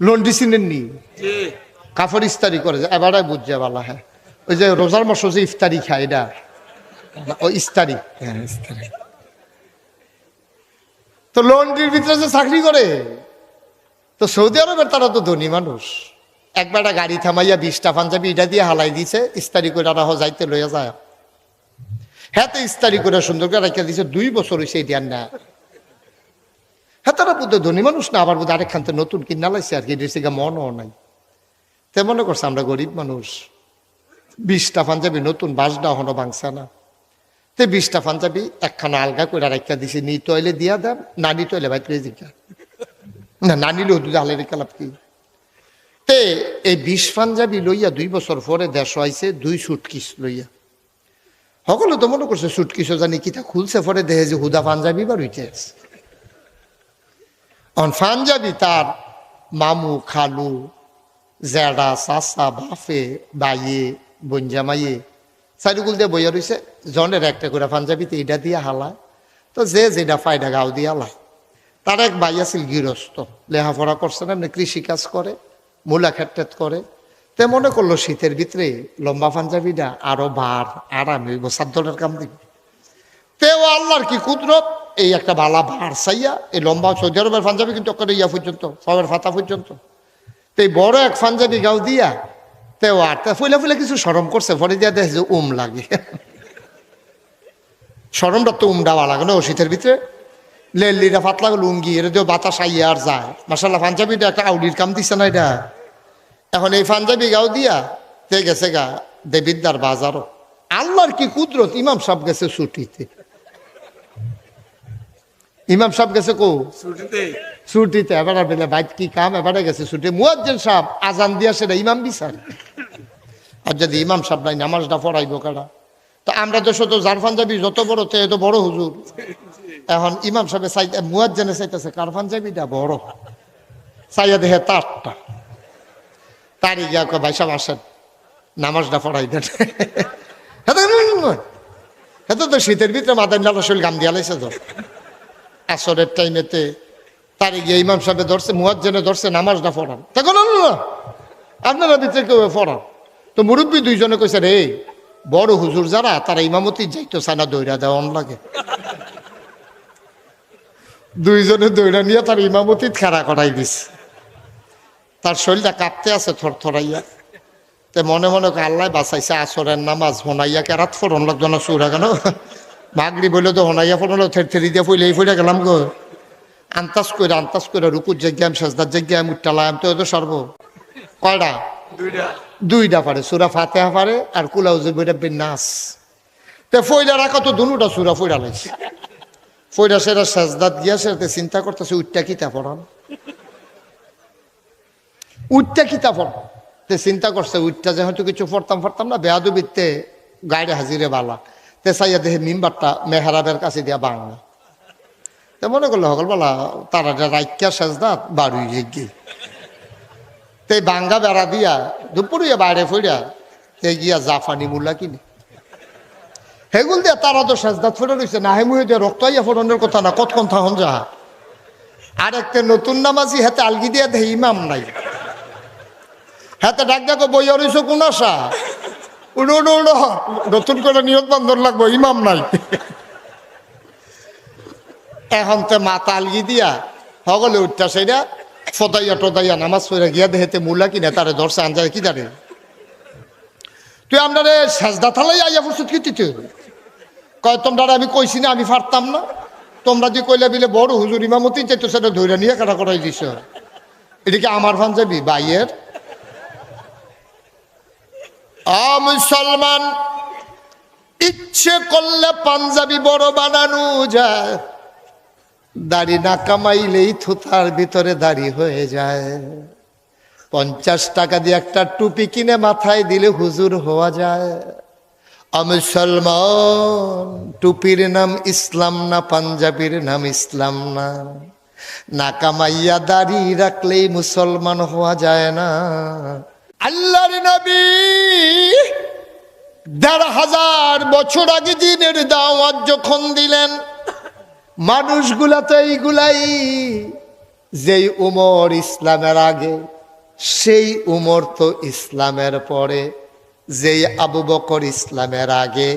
লন্ডি চিনেননি? কাফর ইফতারি করে যে এবারে বুঝছে বালা। হ্যাঁ, ওই যে রোজার মাস যে ইফতারি খায় এটা ওই ইফতারি। হ্যাঁ ইফতারি। তো লন্ড্রির ভিতরে যে চাকরি করে, তো সৌদি আরবের তারা তো ধনী মানুষ। একবার গাড়ি থামাইয়া 20টা পাঞ্জাবি এটা দিয়ে হালাই দিছে, ইস্তারি করে রাহ যাইতে লইয়া যায়। হ্যাঁ, তো ইস্তারি করে সুন্দর করে রাখিয়া দিছে, 2 বছর হয়েছে এটা না। হ্যাঁ, তারা বুদ্ধ ধনী মানুষ না, আবার বুধ আরেক খানতে নতুন কিনা লাইছে আর কি, এটা মনও নাই। তে মনে করছে আমরা গরিব মানুষ, 20টা পাঞ্জাবি নতুন বাসডা হনো বাংসা না। তে 20টা পাঞ্জাবি একখানা আলগা করে রাখিয়া দিছে, নি তৈলে দিয়া দেন, নানি তৈলে ভাই জিজ্ঞা না, নানি লো দুধ আলের কালাপ কি। তে এই 20 পাঞ্জাবি লইয়া 2 বছর পরে দেশ হয়েছে 2 সুটকিস লইয়া। সকলে তো মনে করছে সুটকিসও জানি কিতা খুলছে, পরে দেখে যে হুদা পাঞ্জাবি বার হইতে আছে। পাঞ্জাবি তার মামু, খালু, জেডা, চাচা, বাফে, বাইয়ে, বঞ্জামাইয়ে চারিগুল দিয়ে বইয়া রয়েছে। জনের একটা করে পাঞ্জাবিতে এটা দিয়ে হালায়। তো যে যেটা ফায়দা গাও দিয়ে হালায়। তার এক ভাই আছিল গৃহস্থ, লেখাপড়া করছে না, কৃষি কাজ করে, মূলা ক্ষেত্রেত করে। তে মনে করলো শীতের ভিতরে লম্বা পাঞ্জাবিটা আরো বার আরাম হইব, সাদ্দলের কাম দিব। তেও আল্লাহর কি কুদরত, এই একটা বালা ভার চাইয়া এই লম্বা সৌদি আরবের পাঞ্জাবি কিন্তু ইয়া পর্যন্ত, সবের ফাতা পর্যন্ত। তো এই বড় এক পাঞ্জাবি গাও দিয়া তেও আর ফুলে ফুলে কিছু সরম করছে, পরে দিয়া দেখে যে লাগে। সরমটা তো উমডাওয়া লাগে না ও শীতের ভিতরে। লেলিরা ফাতলা লুঙ্গি এর দিয়ে বাতাস আইয়া আর যায়। মাসাল্লাহ পাঞ্জাবিটা একটা আউডির কাম দিচ্ছে না এটা। এখন এই পাঞ্জাবি গাও দিয়া তে গেছে গা দেবিদ্দার বাজারও। আল্লাহর কি কুদরত, ইমাম সাহেব গেছে ছুটিতে। ইমাম সাহেব গেছে কো ছুটিতে। এবারে বেলে বাইক কি কাম, এবারে গেছে ছুটি। মুয়াজ্জিন সাহেব আজান দিয়া সেটা ইমাম বিচার। আর যদি ইমাম সাহেব নাই নামাজটা পড়াইবো কারা? তো আমরা তো শুধু যার পাঞ্জাবি যত বড় তে এত বড় হুজুর। এখন ইমাম সাহেব চাইতে মুয়াজ্জিনে চাইতেছে কার পাঞ্জাবিটা বড়, চাইয়া দেখে তারটা। তারই গিয়া কয় ভাই সাহেব আসেন নামাজটা পড়াই দেন। হেতো তো শীতের ভিতরে মাথায় নালা শরীর গাম দিয়া লাইছে তো। আসরের টাইমেতে তারই গিয়ে ইমাম সাহেব ধরছে, মুয়াজ্জিনে ধরছে নামাজটা পড়ান। তখন না আপনারা ভিতরে কেউ পড়ান। তো মুরব্বী 2 জনে কইছে রে বড় হুজুর যারা তারা ইমামতি যাইতো সানা দৈরা দেওয়ান লাগে। 2 জনে দৈরা নিয়ে তার ইমামতি খেরা করাই দিছে। তার শরীরটা কাঁপতে আছে থরথরাইয়া। তে মনে মনে আল্লাহ বাঁচাইছে, আসরের নামাজ হোনাইয়া কেরাত ফোরন লাগতো না সুরা কেন মাগরি বলে তো হোনাইয়া ফোরন থেরি দিয়ে ফুলে এই ফুলে গেলাম গো। আন্তাজ করে রুকুর জায়গায় সাজদার জায়গায় মুটালাম। তো তো সর্ব কয়টা? 2টা পারে, সুরা ফাতেহা পারে আর কুলাউজুর বইটা বিন্যাস। তে ফইলা রাখা তো দুটা সুরা ফইরা লাইছে। ফইরা সেরা সাজদাত গিয়া সেটাতে চিন্তা করতেছে উঠটা কিতা পড়ান, উঠটা কিতা পড়। তে চিন্তা করছে উঠটা যেহেতু কিছু পড়তাম না, বেয়াদবিতে গাড়ি হাজিরে বালা। তে চাইয়া দেখে মিম্বারটা মেহরাবের কাছে দিয়া বাংলা। তে মনে করলো সকলবেলা তারা রাইকা সাজদাত বাড়ি গিয়ে তে বাঙ্গা বেড়া দিয়া দুপুরিয়া বাইরে ফইরা তে গিয়া জাফানি মুল্লা কিনে হেগুল দিয়া তারা তো সাজদাত ফোটা রয়েছে না, হেমুহে দিয়ে রক্ত আইয়া ফোটানোর কথা না, কতক্ষণ থাকুন যা। আর একটা নতুন নামাজি হাতে আলগি দিয়া দেখে ইমাম নাই। হাতে ডাক ডাকো বইয়া রয়েছে কোন আশা উড়ো নতুন করে নিয়োগ বন্ধন লাগবো, ইমাম নাই। এখন তো মাথা আলগি দিয়া সকলে উঠটা সেইটা ফদাইয়া টদাইয়া নামাজ পড়ে গিয়া দেহেতে মুলা কিনে তারে ধরছে আনজায় কি দাঁড়ে তুই আপনারে সাজদা থালাই আইয়া ফুসুত কিতিতে কয় তোমরা আমি কইছি না আমি পারতাম না, তোমরা যে কইলে বিলে বড় হুজুর ইমামতি চাইতো সেটা ধৈর্য নিয়ে কাটা করাই দিছ। এদিকে আমার পাঞ্জাবি বাইয়ের মুসলমান ইচ্ছে করলে পাঞ্জাবি বড় বানানো যায়, দাড়ি না কামাইলেই থুতার ভিতরে দাড়ি হয়ে যায়। 50 টাকা দিয়ে একটা টুপি কিনে মাথায় দিলে হুজুর হওয়া যায়। মুসলমান টুপির নাম ইসলাম না, পাঞ্জাবির নাম ইসলাম না, না কামাইয়া দাড়ি রাখলেই মুসলমান হওয়া যায় না। আল্লাহর নবী 1500 বছর আগে দিনের দাওয়াত যখন দিলেন, মানুষগুলা তো এইগুলাই যেই উমর ইসলামের আগে, সেই উমর তো ইসলামের পরে। যেই আবু বকর ইসলামের আগে,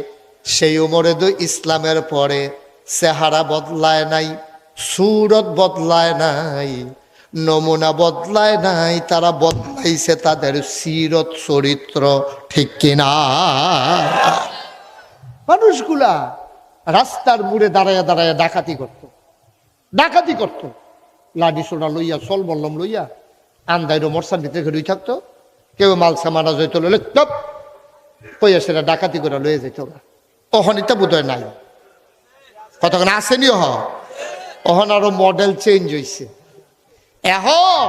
সেই উমরে তো ইসলামের পরে। চেহারা বদলায় নাই, সুরত বদলায় নাই, নমুনা বদলায় নাই, তারা বদলাইছে তাদের সিরত চরিত্র। ঠিক কিনা? মানুষগুলা রাস্তার মোড়ে দাঁড়াইয়া দাঁড়াইয়া ডাকাতি করত, লাডি সোনা লইয়া, চল বললাম লইয়া, আন্দাইরো মরসার ভিতরে ঘুরে থাকতো। কেউ মাল সামানা জয়তো লইলে টপ কইয়া সেটা ডাকাতি করে লইয়া যেত। অহনিতা বোধ হয় নাই, কতক্ষণ আসেনি। অহন আরো মডেল চেঞ্জ হয়েছে। এখন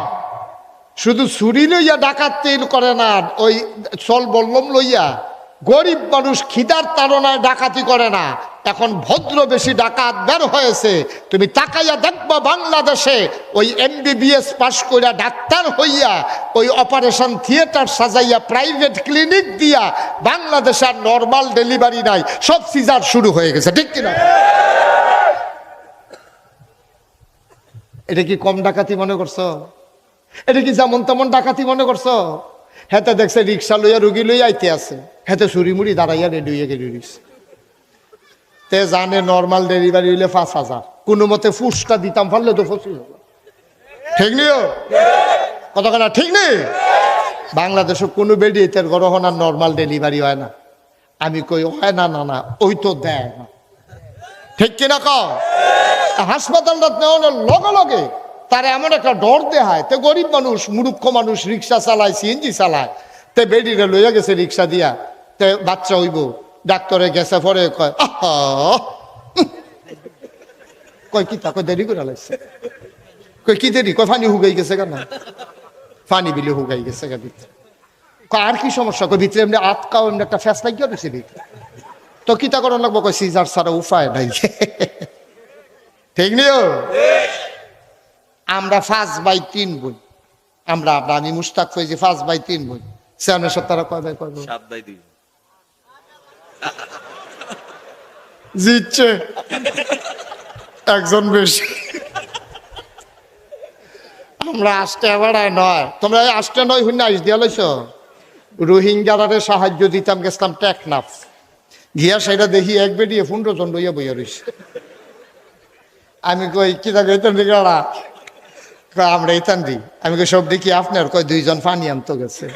শুধু ছুরি লইয়া ডাকাতি করে না, ওই চল বললাম লইয়া গরিব মানুষ খিদার তাড়নায় ডাকাতি করে না। এখন ভদ্র বেশি ডাকাত বের হয়েছে। তুমি তাকাইয়া দেখবা বাংলাদেশে ওই MBBS পাশ কইরা ডাক্তার হইয়া, ওই অপারেশন থিয়েটার সাজাইয়া, প্রাইভেট ক্লিনিক দিয়া বাংলাদেশে আর নর্মাল ডেলিভারি নাই, সব সিজার শুরু হয়ে গেছে। ঠিক কিনা? এটা কি কম ডাকাতি মনে করছো? এটা কি যেমন তেমন ডাকাতি মনে করছো? হেতে দেখছে রিক্সা লইয়া রুগী লইয়া আইতে আছে, হেতে চুরি মুড়ি দাঁড়াইয়া রেডি হইয়া গেলি রইছে। তে জানে নর্মাল ডেলিভারি হইলে 5,000, কোনো মতে ফুসটা দিতাম পারলে তো 25,000। ঠিক নিও কতখানা? ঠিক নেই? বাংলাদেশে কোনো বেডি এটার গরহনার নর্মাল ডেলিভারি হয় না। আমি কই হয় না, না না, ওই তো দেয় না। ঠিক কিনা কও? হাসপাতালটা নেওয়ানোর লগে লগে তার এমন একটা ডর দেখায়। তে গরিব মানুষ, মূর্খ মানুষ রিক্সা চালায়, CNG চালায়। তে বেডিরে লইয়া গেছে রিক্সা দিয়া, তে বাচ্চা হইব, ডাক্তারে গেছে পরে কয় কয় কি তা, কয় দেরি করে লাগছে। কয় কি দেরি? কয় ফানি হুগাই গেছে কেন? ফানি বিলে হুগাই গেছে কেন? আর কি সমস্যা? কয় ভিতরে এমনি আটকাও, এমনি একটা ফ্যাস লাগিয়ে দিছে ভিতরে। তো কিতা করার লাগবো? কয় সিজার ছাড়া উপায় নাই। ঠিক নিও? আমরা 5/3 বোন। আমি মুস্তাক ফৈজি 5/3 বোন। সেখানে সব তারা কয় ভাই? কয় 7/2। জিতছে একজন বেশি। আমরা আসতে বেড়ায় নয়, তোমরা আসতে নয় হইনা আইস দিয়া লইছ। রোহিঙ্গারে সাহায্য দিতাম, গেছিলাম টেকনাফ গিয়া, সেটা দেখি এক বেডিয়ে 15 জন লইয়া বইয়া রইছে। আমি কই কি থাকে এতান দিকারা? আমরা এতান দিই। আমি কই সব দেখি আপনার? কয় 2 জন পানি আনতো গেছে।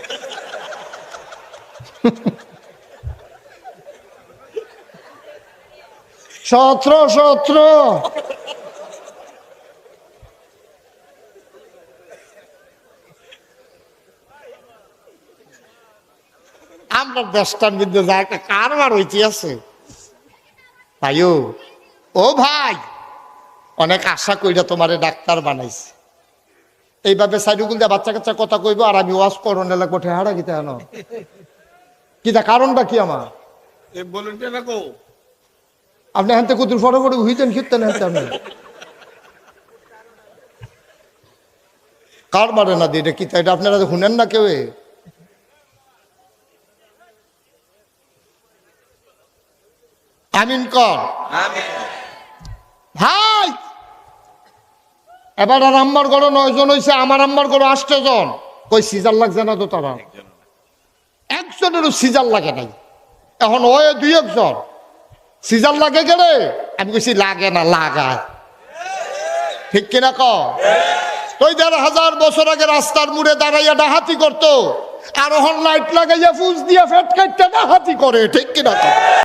সত্র আমরা দেশটার মধ্যে যা একটা কারবার হইতে আছে ভাইও। ও ভাই, অনেক আশা কইরা তোমারে ডাক্তার বানাইছে। এইভাবে সাইডুগুল দিয়ে বাচ্চা কাচ্চা কথা কইব, আর আমি ওয়াজ করোনা লাগবো ঠেহারা গীতা হেন কিতা? কারণটা কি আমার? আপনি হাতে কুতুর ফটো হইতেন খেতেন আপনি কার বারে না দিয়ে কি? এটা আপনারা শুনেন না কেউ? আমিন কর ভাই। এবার আর আম্মার ঘর 9 জন হয়েছে, আমার আম্মার ঘর 8 জন। কই সিজার লাগছে না তো? তারা একজনেরও সিজার লাগে নাই। এখন ওই 2-1 জন সিজার লাগে গেলে আমি কইছি লাগে না, লাগায়। ঠিক কিনা ক? ওই 1,500 বছর আগে রাস্তার মুড়ে দাঁড়াইয়া ডাহাতি করতো, আর এখন লাইট লাগাইয়া ফুস দিয়া ফেট কাটতে ডাহাতি করে। ঠিক কিনা ক?